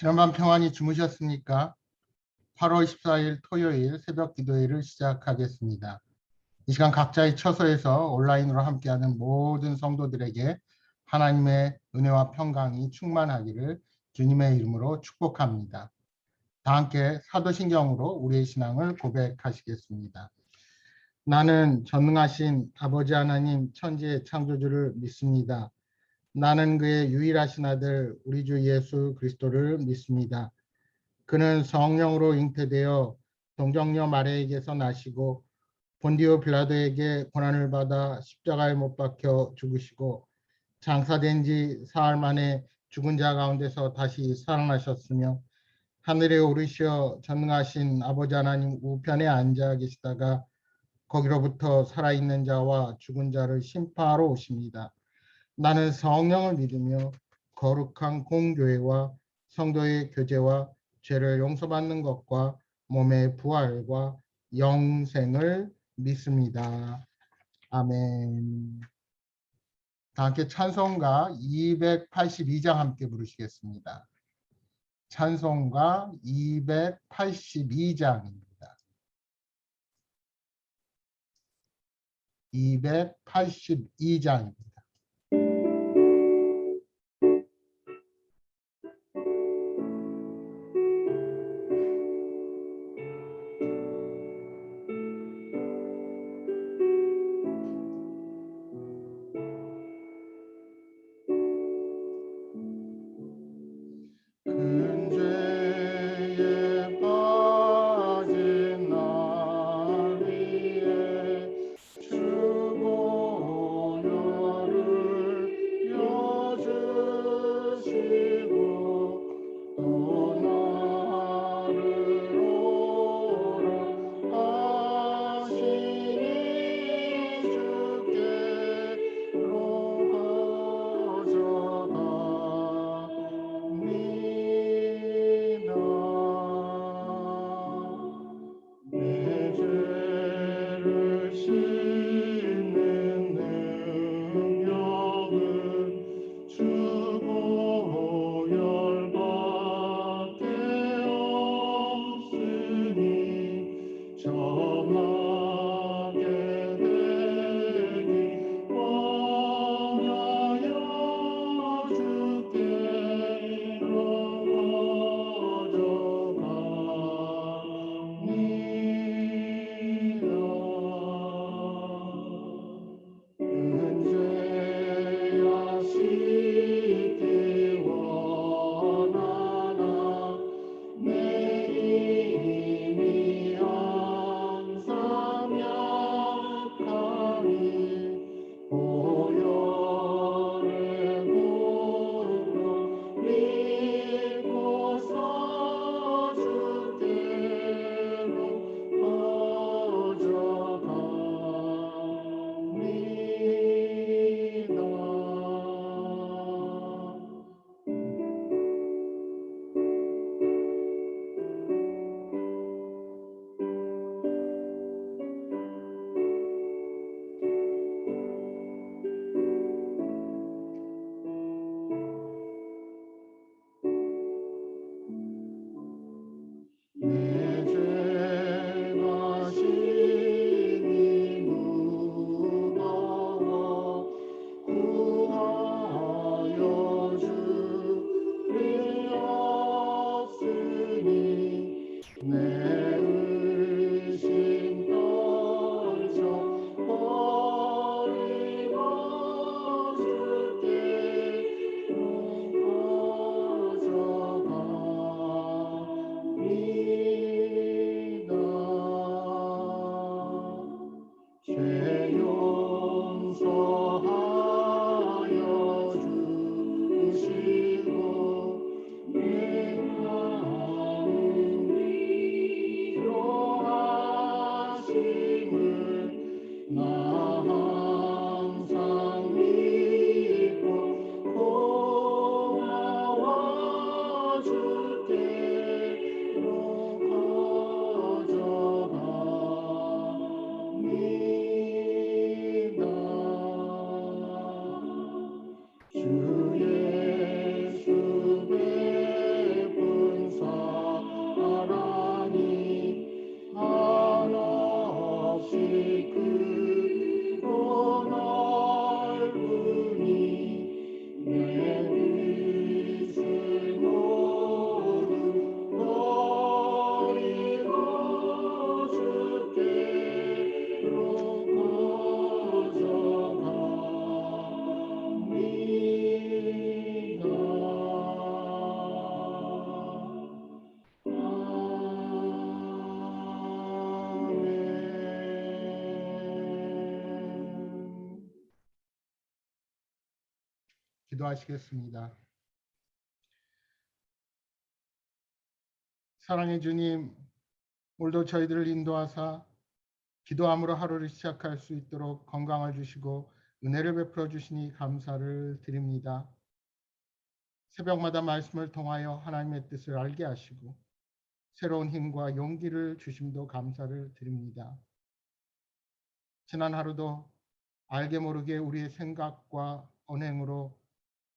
지난밤 평안히 주무셨습니까? 8월 14일 토요일 새벽 기도회를 시작하겠습니다. 이 시간 각자의 처소에서 온라인으로 함께하는 모든 성도들에게 하나님의 은혜와 평강이 충만하기를 주님의 이름으로 축복합니다. 다 함께 사도신경으로 우리의 신앙을 고백하시겠습니다. 나는 전능하신 아버지 하나님 천지의 창조주를 믿습니다. 나는 그의 유일하신 아들 우리 주 예수 그리스도를 믿습니다. 그는 성령으로 잉태되어 동정녀 마리아에게서 나시고 본디오 빌라도에게 고난을 받아 십자가에 못 박혀 죽으시고 장사된 지 사흘 만에 죽은 자 가운데서 다시 살아나셨으며 하늘에 오르시어 전능하신 아버지 하나님 우편에 앉아 계시다가 거기로부터 살아있는 자와 죽은 자를 심판하러 오십니다. 나는 성령을 믿으며 거룩한 공교회와 성도의 교제와 죄를 용서받는 것과 몸의 부활과 영생을 믿습니다. 아멘. 다 함께 찬송가 282장 함께 부르시겠습니다. 찬송가 282장입니다. 282장입니다. 기도하시겠습니다. 사랑의 주님, 오늘도 저희들을 인도하사 기도함으로 하루를 시작할 수 있도록 건강을 주시고 은혜를 베풀어 주시니 감사를 드립니다. 새벽마다 말씀을 통하여 하나님의 뜻을 알게 하시고 새로운 힘과 용기를 주심도 감사를 드립니다. 지난 하루도 알게 모르게 우리의 생각과 언행으로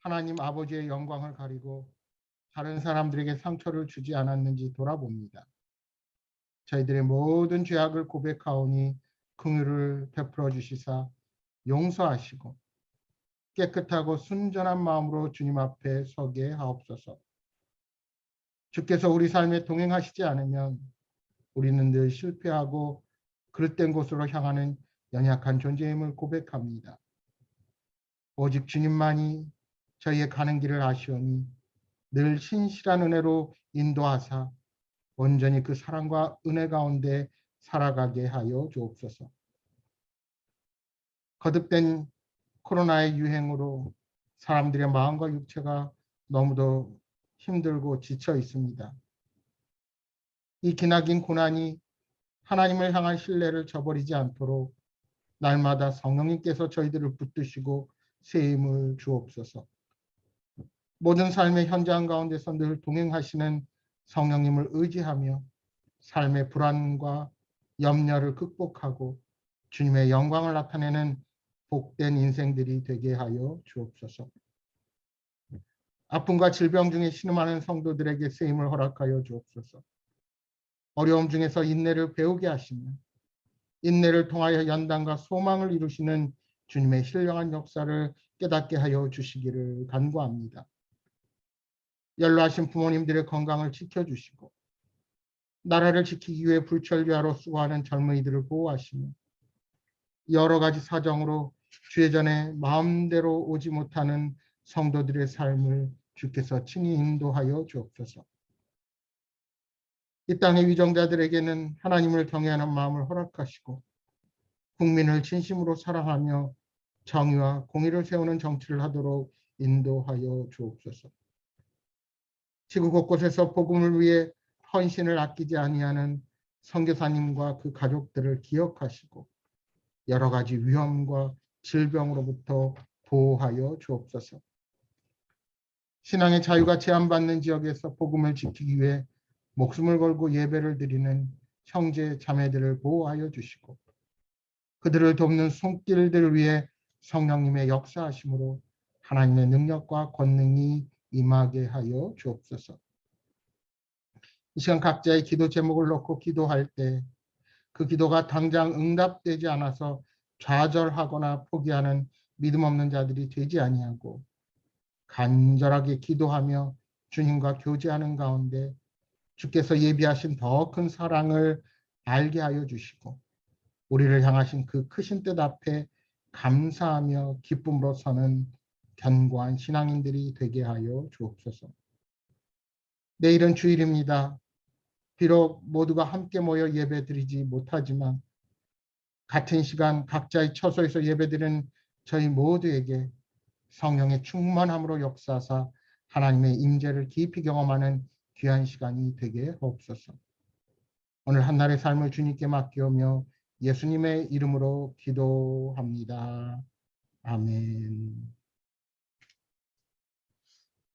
하나님 아버지의 영광을 가리고 다른 사람들에게 상처를 주지 않았는지 돌아봅니다. 저희들의 모든 죄악을 고백하오니 긍휼을 베풀어 주시사 용서하시고 깨끗하고 순전한 마음으로 주님 앞에 서게 하옵소서. 주께서 우리 삶에 동행하시지 않으면 우리는 늘 실패하고 그릇된 곳으로 향하는 연약한 존재임을 고백합니다. 오직 주님만이 저희의 가는 길을 아시오니 늘 신실한 은혜로 인도하사 온전히 그 사랑과 은혜 가운데 살아가게 하여 주옵소서. 거듭된 코로나의 유행으로 사람들의 마음과 육체가 너무도 힘들고 지쳐 있습니다. 이 기나긴 고난이 하나님을 향한 신뢰를 저버리지 않도록 날마다 성령님께서 저희들을 붙드시고 새 힘을 주옵소서. 모든 삶의 현장 가운데서 늘 동행하시는 성령님을 의지하며 삶의 불안과 염려를 극복하고 주님의 영광을 나타내는 복된 인생들이 되게 하여 주옵소서. 아픔과 질병 중에 신음하는 성도들에게 새 힘을 허락하여 주옵소서. 어려움 중에서 인내를 배우게 하시며 인내를 통하여 연단과 소망을 이루시는 주님의 신령한 역사를 깨닫게 하여 주시기를 간구합니다. 연로하신 부모님들의 건강을 지켜주시고 나라를 지키기 위해 불철주야로 수고하는 젊은이들을 보호하시며 여러 가지 사정으로 주의 전에 마음대로 오지 못하는 성도들의 삶을 주께서 친히 인도하여 주옵소서. 이 땅의 위정자들에게는 하나님을 경외하는 마음을 허락하시고 국민을 진심으로 사랑하며 정의와 공의를 세우는 정치를 하도록 인도하여 주옵소서. 지구 곳곳에서 복음을 위해 헌신을 아끼지 아니하는 선교사님과 그 가족들을 기억하시고 여러 가지 위험과 질병으로부터 보호하여 주옵소서. 신앙의 자유가 제한받는 지역에서 복음을 지키기 위해 목숨을 걸고 예배를 드리는 형제 자매들을 보호하여 주시고 그들을 돕는 손길들을 위해 성령님의 역사하심으로 하나님의 능력과 권능이 임하게 하여 주옵소서. 이 시간 각자의 기도 제목을 놓고 기도할 때 그 기도가 당장 응답되지 않아서 좌절하거나 포기하는 믿음 없는 자들이 되지 아니하고 간절하게 기도하며 주님과 교제하는 가운데 주께서 예비하신 더 큰 사랑을 알게 하여 주시고 우리를 향하신 그 크신 뜻 앞에 감사하며 기쁨으로 서는 견고한 신앙인들이 되게 하여 주옵소서. 내일은 주일입니다. 비록 모두가 함께 모여 예배드리지 못하지만 같은 시간 각자의 처소에서 예배드리는 저희 모두에게 성령의 충만함으로 역사하사 하나님의 임재를 깊이 경험하는 귀한 시간이 되게 하옵소서. 오늘 한날의 삶을 주님께 맡기오며 예수님의 이름으로 기도합니다. 아멘.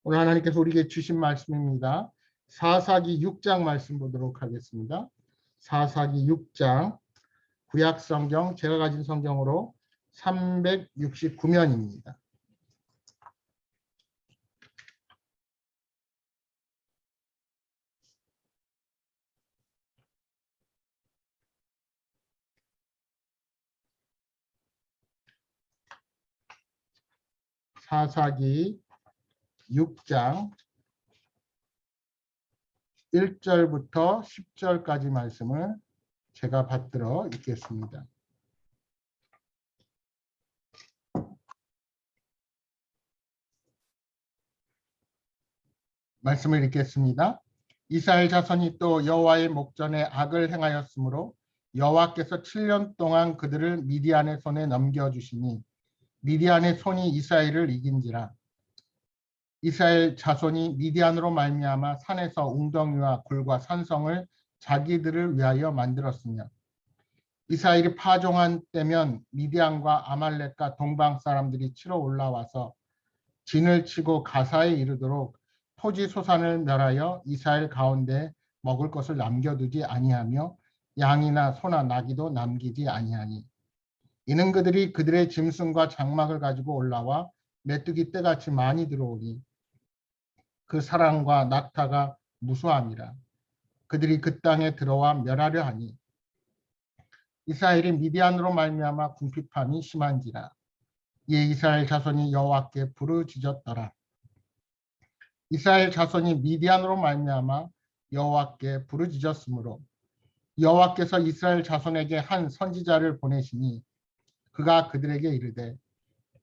오늘 하나님께서 우리에게 주신 말씀입니다. 사사기 6장 말씀 보도록 하겠습니다. 사사기 6장 구약 성경 제가 가진 성경으로 369면입니다. 사사기 6장 1절부터 10절까지 말씀을 제가 받들어 읽겠습니다. 말씀을 읽겠습니다. 이스라엘 자손이 또 여호와의 목전에 악을 행하였으므로 여호와께서 7년 동안 그들을 미디안의 손에 넘겨주시니 미디안의 손이 이스라엘을 이긴지라. 이스라엘 자손이 미디안으로 말미암아 산에서 웅덩이와 굴과 산성을 자기들을 위하여 만들었으며 이스라엘이 파종한 때면 미디안과 아말렉과 동방 사람들이 치러 올라와서 진을 치고 가사에 이르도록 토지 소산을 멸하여 이스라엘 가운데 먹을 것을 남겨두지 아니하며 양이나 소나 나귀도 남기지 아니하니 이는 그들이 그들의 짐승과 장막을 가지고 올라와 메뚜기 떼같이 많이 들어오니 그 사랑과 낙타가 무수함이라 그들이 그 땅에 들어와 멸하려 하니 이스라엘이 미디안으로 말미암아 궁핍함이 심한지라 이에 이스라엘 자손이 여호와께 부르짖었더라. 이스라엘 자손이 미디안으로 말미암아 여호와께 부르짖었으므로 여호와께서 이스라엘 자손에게 한 선지자를 보내시니 그가 그들에게 이르되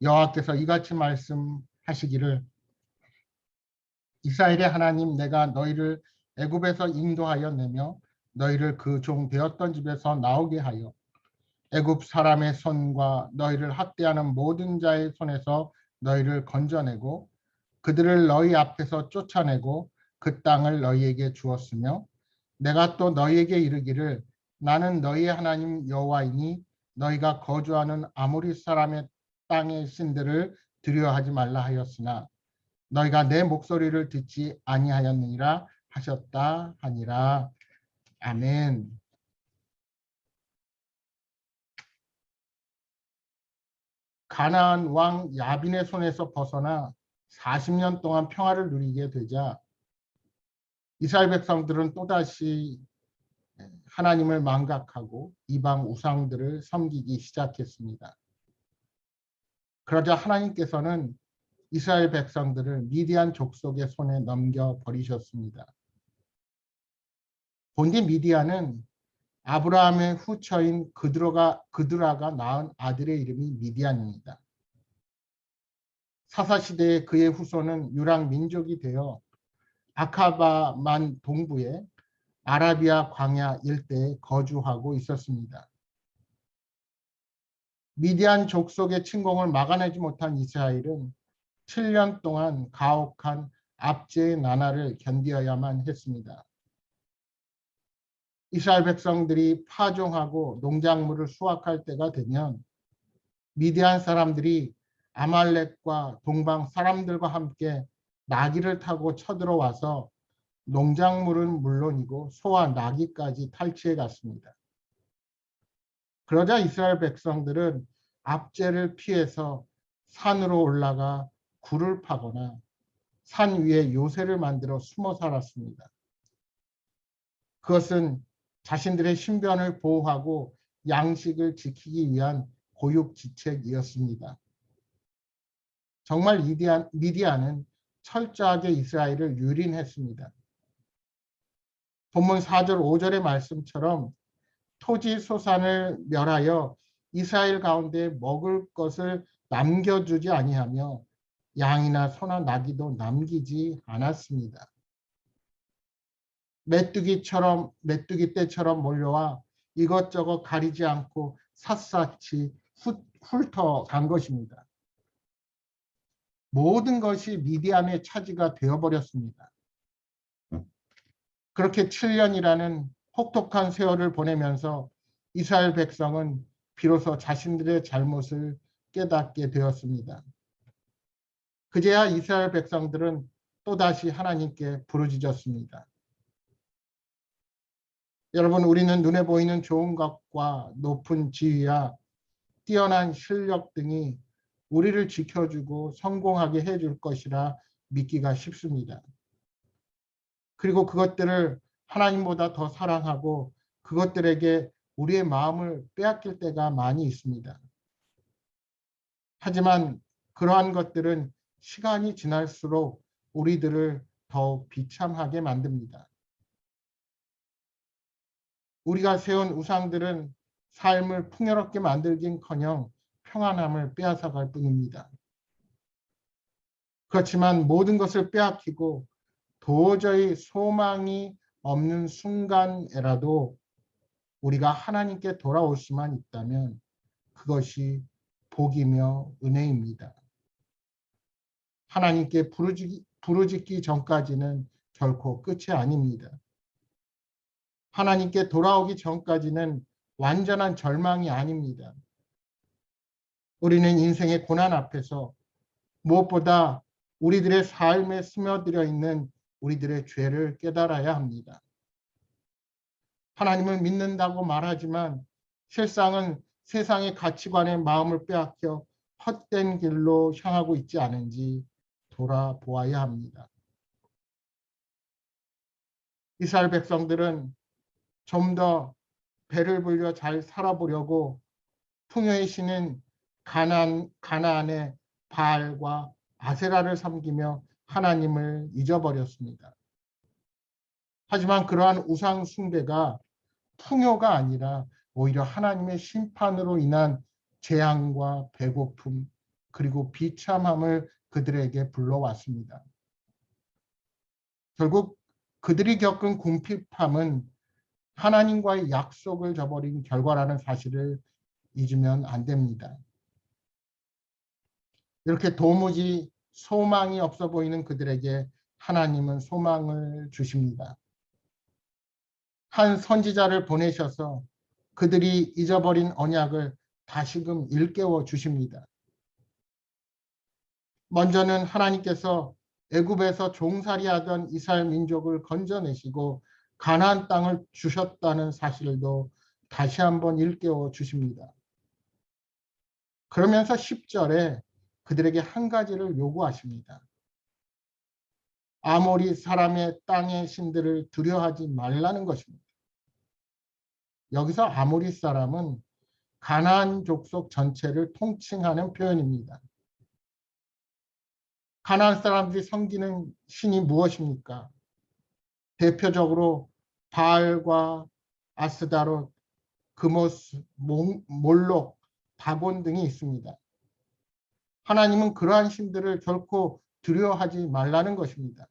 여호와께서 이같이 말씀하시기를 이스라엘의 하나님 내가 너희를 애굽에서 인도하여 내며 너희를 그 종 되었던 집에서 나오게 하여 애굽 사람의 손과 너희를 학대하는 모든 자의 손에서 너희를 건져내고 그들을 너희 앞에서 쫓아내고 그 땅을 너희에게 주었으며 내가 또 너희에게 이르기를 나는 너희의 하나님 여호와이니 너희가 거주하는 아모리 사람의 땅의 신들을 두려워하지 말라 하였으나 너희가 내 목소리를 듣지 아니하였느니라 하셨다 하니라. 아멘. 가나안 왕 야빈의 손에서 벗어나 40년 동안 평화를 누리게 되자 이스라엘 백성들은 또다시 하나님을 망각하고 이방 우상들을 섬기기 시작했습니다. 그러자 하나님께서는 이스라엘 백성들을 미디안 족속의 손에 넘겨버리셨습니다. 본디 미디안은 아브라함의 후처인 그드라가 낳은 아들의 이름이 미디안입니다. 사사시대에 그의 후손은 유랑 민족이 되어 아카바만 동부에 아라비아 광야 일대에 거주하고 있었습니다. 미디안 족속의 침공을 막아내지 못한 이스라엘은 7년 동안 가혹한 압제의 나날을 견디어야만 했습니다. 이스라엘 백성들이 파종하고 농작물을 수확할 때가 되면 미디안 사람들이 아말렉과 동방 사람들과 함께 나귀를 타고 쳐들어와서 농작물은 물론이고 소와 나귀까지 탈취해 갔습니다. 그러자 이스라엘 백성들은 압제를 피해서 산으로 올라가 굴을 파거나 산 위에 요새를 만들어 숨어 살았습니다. 그것은 자신들의 신변을 보호하고 양식을 지키기 위한 고육지책이었습니다. 정말 미디안은 철저하게 이스라엘을 유린했습니다. 본문 4절 5절의 말씀처럼 토지 소산을 멸하여 이스라엘 가운데 먹을 것을 남겨주지 아니하며 양이나 소나 나귀도 남기지 않았습니다. 메뚜기 떼처럼 몰려와 이것저것 가리지 않고 샅샅이 훑어간 것입니다. 모든 것이 미디안의 차지가 되어버렸습니다. 그렇게 7년이라는 혹독한 세월을 보내면서 이스라엘 백성은 비로소 자신들의 잘못을 깨닫게 되었습니다. 그제야 이스라엘 백성들은 또다시 하나님께 부르짖었습니다. 여러분, 우리는 눈에 보이는 좋은 것과 높은 지위와 뛰어난 실력 등이 우리를 지켜주고 성공하게 해줄 것이라 믿기가 쉽습니다. 그리고 그것들을 하나님보다 더 사랑하고 그것들에게 우리의 마음을 빼앗길 때가 많이 있습니다. 하지만 그러한 것들은 시간이 지날수록 우리들을 더욱 비참하게 만듭니다. 우리가 세운 우상들은 삶을 풍요롭게 만들긴커녕 평안함을 빼앗아갈 뿐입니다. 그렇지만 모든 것을 빼앗기고 도저히 소망이 없는 순간에라도 우리가 하나님께 돌아올 수만 있다면 그것이 복이며 은혜입니다. 하나님께 부르짖기 전까지는 결코 끝이 아닙니다. 하나님께 돌아오기 전까지는 완전한 절망이 아닙니다. 우리는 인생의 고난 앞에서 무엇보다 우리들의 삶에 스며들어 있는 우리들의 죄를 깨달아야 합니다. 하나님을 믿는다고 말하지만 실상은 세상의 가치관에 마음을 빼앗겨 헛된 길로 향하고 있지 않은지 돌아보아야 합니다. 이스라엘 백성들은 좀 더 배를 불려 잘 살아보려고 풍요의 신인 가나안의 바알과 아세라를 섬기며 하나님을 잊어버렸습니다. 하지만 그러한 우상 숭배가 풍요가 아니라 오히려 하나님의 심판으로 인한 재앙과 배고픔 그리고 비참함을 그들에게 불러왔습니다. 결국 그들이 겪은 궁핍함은 하나님과의 약속을 저버린 결과라는 사실을 잊으면 안 됩니다. 이렇게 도무지 소망이 없어 보이는 그들에게 하나님은 소망을 주십니다. 한 선지자를 보내셔서 그들이 잊어버린 언약을 다시금 일깨워 주십니다. 먼저는 하나님께서 애굽에서 종살이하던 이스라엘 민족을 건져내시고 가나안 땅을 주셨다는 사실도 다시 한번 일깨워 주십니다. 그러면서 10절에 그들에게 한 가지를 요구하십니다. 아모리 사람의 땅의 신들을 두려워하지 말라는 것입니다. 여기서 아모리 사람은 가나안 족속 전체를 통칭하는 표현입니다. 가나안 사람들이 섬기는 신이 무엇입니까? 대표적으로 바알과 아스다롯, 그모스, 몰록, 다곤 등이 있습니다. 하나님은 그러한 신들을 결코 두려워하지 말라는 것입니다.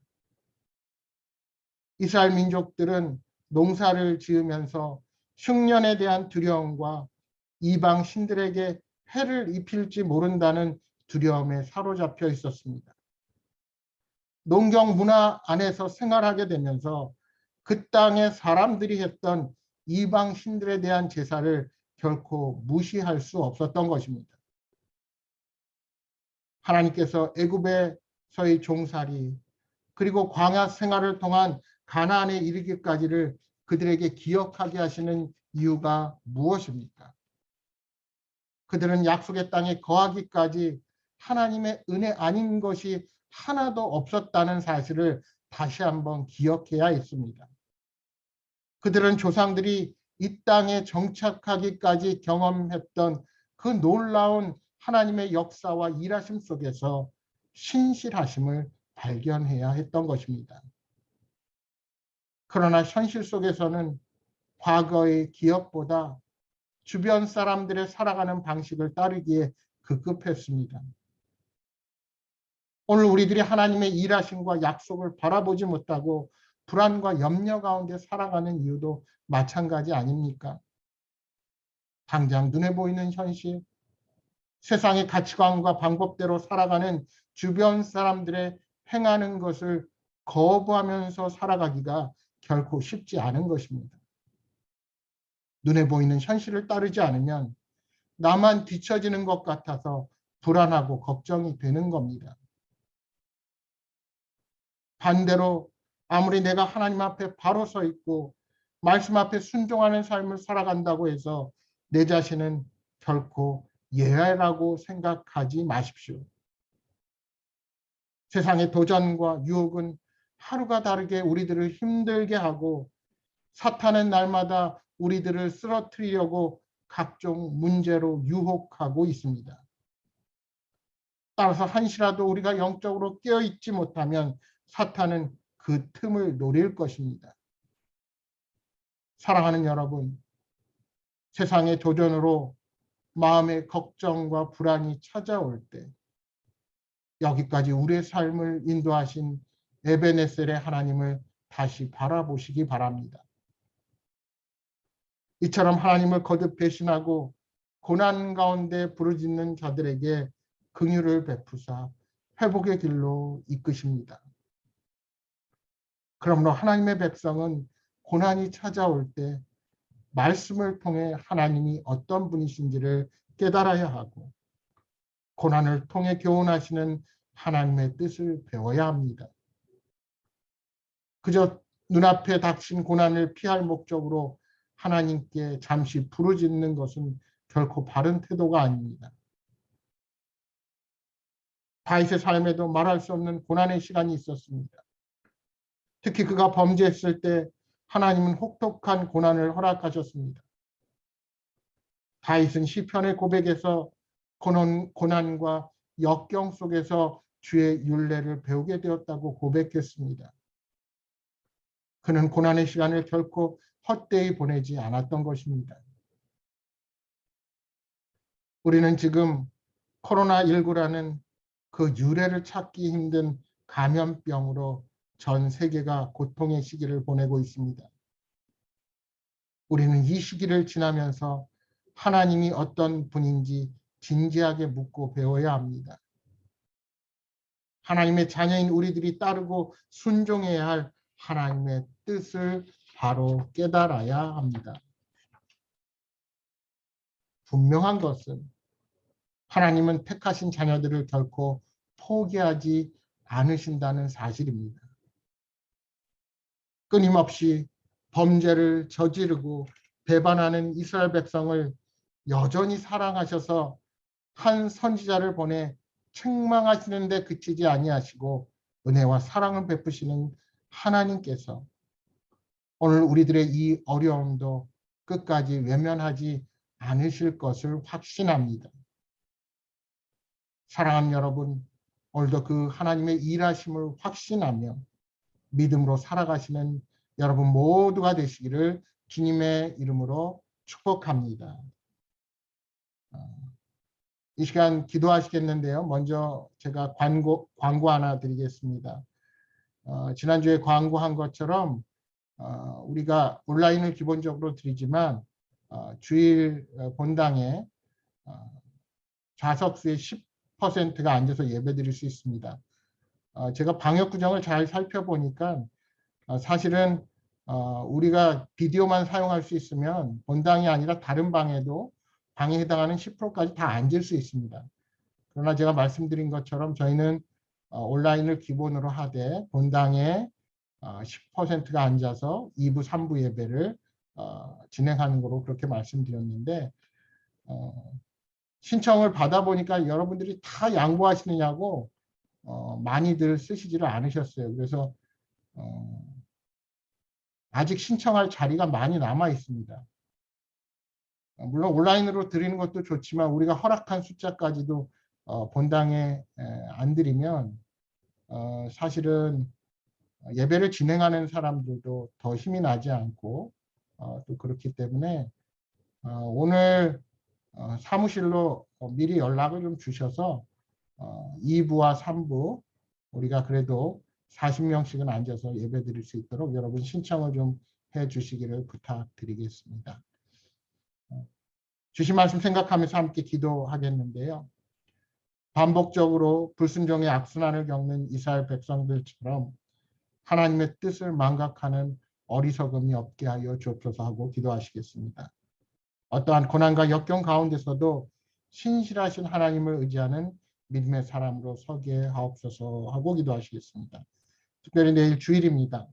이스라엘 민족들은 농사를 지으면서 흉년에 대한 두려움과 이방 신들에게 해를 입힐지 모른다는 두려움에 사로잡혀 있었습니다. 농경 문화 안에서 생활하게 되면서 그 땅의 사람들이 했던 이방 신들에 대한 제사를 결코 무시할 수 없었던 것입니다. 하나님께서 애굽에서의 종살이 그리고 광야 생활을 통한 가나안에 이르기까지를 그들에게 기억하게 하시는 이유가 무엇입니까? 그들은 약속의 땅에 거하기까지 하나님의 은혜 아닌 것이 하나도 없었다는 사실을 다시 한번 기억해야 했습니다. 그들은 조상들이 이 땅에 정착하기까지 경험했던 그 놀라운 하나님의 역사와 일하심 속에서 신실하심을 발견해야 했던 것입니다. 그러나 현실 속에서는 과거의 기억보다 주변 사람들의 살아가는 방식을 따르기에 급급했습니다. 오늘 우리들이 하나님의 일하심과 약속을 바라보지 못하고 불안과 염려 가운데 살아가는 이유도 마찬가지 아닙니까? 당장 눈에 보이는 현실, 세상의 가치관과 방법대로 살아가는 주변 사람들의 행하는 것을 거부하면서 살아가기가 결코 쉽지 않은 것입니다. 눈에 보이는 현실을 따르지 않으면 나만 뒤처지는 것 같아서 불안하고 걱정이 되는 겁니다. 반대로 아무리 내가 하나님 앞에 바로 서 있고 말씀 앞에 순종하는 삶을 살아간다고 해서 내 자신은 결코 예외라고 생각하지 마십시오. 세상의 도전과 유혹은 하루가 다르게 우리들을 힘들게 하고 사탄은 날마다 우리들을 쓰러뜨리려고 각종 문제로 유혹하고 있습니다. 따라서 한시라도 우리가 영적으로 깨어있지 못하면 사탄은 그 틈을 노릴 것입니다. 사랑하는 여러분, 세상의 도전으로 마음의 걱정과 불안이 찾아올 때 여기까지 우리의 삶을 인도하신 에베네셀의 하나님을 다시 바라보시기 바랍니다. 이처럼 하나님을 거듭 배신하고 고난 가운데 부르짖는 자들에게 긍휼을 베푸사 회복의 길로 이끄십니다. 그러므로 하나님의 백성은 고난이 찾아올 때 말씀을 통해 하나님이 어떤 분이신지를 깨달아야 하고 고난을 통해 교훈하시는 하나님의 뜻을 배워야 합니다. 그저 눈앞에 닥친 고난을 피할 목적으로 하나님께 잠시 부르짖는 것은 결코 바른 태도가 아닙니다. 다윗의 삶에도 말할 수 없는 고난의 시간이 있었습니다. 특히 그가 범죄했을 때 하나님은 혹독한 고난을 허락하셨습니다. 다윗은 시편의 고백에서 고난과 역경 속에서 주의 율례를 배우게 되었다고 고백했습니다. 그는 고난의 시간을 결코 헛되이 보내지 않았던 것입니다. 우리는 지금 코로나19라는 그 유래를 찾기 힘든 감염병으로 전 세계가 고통의 시기를 보내고 있습니다. 우리는 이 시기를 지나면서 하나님이 어떤 분인지 진지하게 묻고 배워야 합니다. 하나님의 자녀인 우리들이 따르고 순종해야 할 하나님의 뜻을 바로 깨달아야 합니다. 분명한 것은 하나님은 택하신 자녀들을 결코 포기하지 않으신다는 사실입니다. 끊임없이 범죄를 저지르고 배반하는 이스라엘 백성을 여전히 사랑하셔서 한 선지자를 보내 책망하시는 데 그치지 아니하시고 은혜와 사랑을 베푸시는 하나님께서 오늘 우리들의 이 어려움도 끝까지 외면하지 않으실 것을 확신합니다. 사랑하는 여러분, 오늘도 그 하나님의 일하심을 확신하며 믿음으로 살아가시는 여러분 모두가 되시기를 주님의 이름으로 축복합니다. 이 시간 기도하시겠는데요. 먼저 제가 광고 하나 드리겠습니다. 지난주에 광고한 것처럼 우리가 온라인을 기본적으로 드리지만 주일 본당에 좌석수의 10%가 앉아서 예배드릴 수 있습니다. 제가 방역 규정을 잘 살펴보니까 사실은 우리가 비디오만 사용할 수 있으면 본당이 아니라 다른 방에도 방에 해당하는 10%까지 다 앉을 수 있습니다. 그러나 제가 말씀드린 것처럼 저희는 온라인을 기본으로 하되 본당에 10%가 앉아서 2부, 3부 예배를 진행하는 거로 그렇게 말씀드렸는데 신청을 받아보니까 여러분들이 다 양보하시느냐고 많이들 쓰시지를 않으셨어요. 그래서 아직 신청할 자리가 많이 남아 있습니다. 물론 온라인으로 드리는 것도 좋지만 우리가 허락한 숫자까지도 본당에 안 드리면 사실은 예배를 진행하는 사람들도 더 힘이 나지 않고 또 그렇기 때문에 오늘 사무실로 미리 연락을 좀 주셔서 2부와 3부 우리가 그래도 40명씩은 앉아서 예배 드릴 수 있도록 여러분 신청을 좀 해주시기를 부탁드리겠습니다. 주신 말씀 생각하면서 함께 기도하겠는데요. 반복적으로 불순종의 악순환을 겪는 이스라엘 백성들처럼 하나님의 뜻을 망각하는 어리석음이 없게 하여 주옵소서 하고 기도하시겠습니다. 어떠한 고난과 역경 가운데서도 신실하신 하나님을 의지하는 믿음의 사람으로 서게 하옵소서 하고 기도하시겠습니다. 특별히 내일 주일입니다.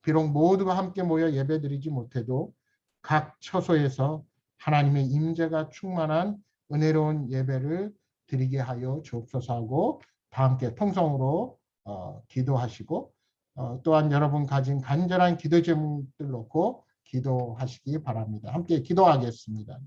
비록 모두가 함께 모여 예배드리지 못해도 각 처소에서 하나님의 임재가 충만한 은혜로운 예배를 드리게 하여 주옵소서 하고 다 함께 통성으로 기도하시고 또한 여러분 가진 간절한 기도 제목들 놓고 기도하시기 바랍니다. 함께 기도하겠습니다.